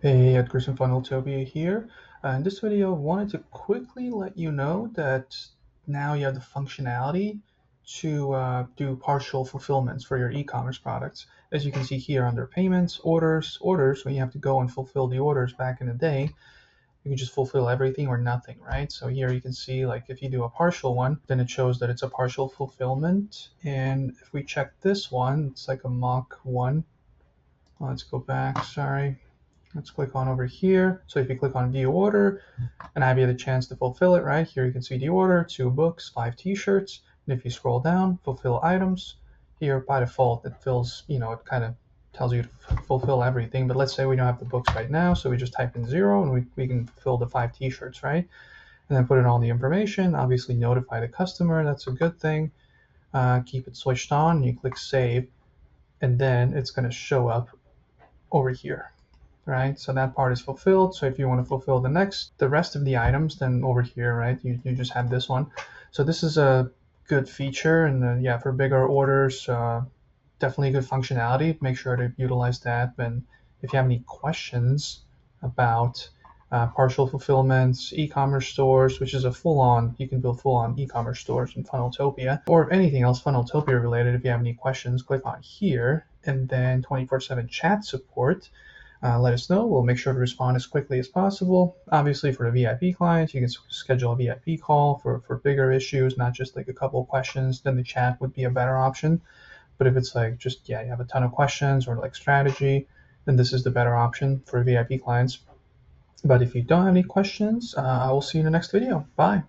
Hey, Edgar from Funneltopia here. In this video, I wanted to quickly let you know that now you have the functionality to do partial fulfillments for your e-commerce products. As you can see here under payments, orders, when you have to go and fulfill the orders back in the day, you can just fulfill everything or nothing, right? So here you can see, like, if you do a partial one, then it shows that it's a partial fulfillment. And if we check this one, it's like a mock one. Let's go back, sorry. Let's click on over here. So if you click on view order, and I have you the chance to fulfill it, right? Here you can see the order, 2 books, 5 t-shirts. And if you scroll down, fulfill items, here by default it fills, it kind of tells you to fulfill everything. But let's say we don't have the books right now, so we just type in 0 and we can fill the 5 t-shirts, right? And then put in all the information, obviously notify the customer, that's a good thing. Keep it switched on, you click save, and then it's going to show up over here. Right, so that part is fulfilled. So if you want to fulfill the rest of the items, then over here, right, you just have this one. So this is a good feature, and then yeah, for bigger orders, definitely good functionality. Make sure to utilize that. And if you have any questions about partial fulfillments, e-commerce stores, which is you can build full-on e-commerce stores in Funneltopia, or anything else Funneltopia related. If you have any questions, click on here, and then 24/7 chat support. Let us know. We'll make sure to respond as quickly as possible. Obviously, for the VIP clients, you can schedule a VIP call for bigger issues, not just like a couple of questions. Then the chat would be a better option. But if it's like just, yeah, you have a ton of questions or like strategy, then this is the better option for VIP clients. But if you don't have any questions, I will see you in the next video. Bye.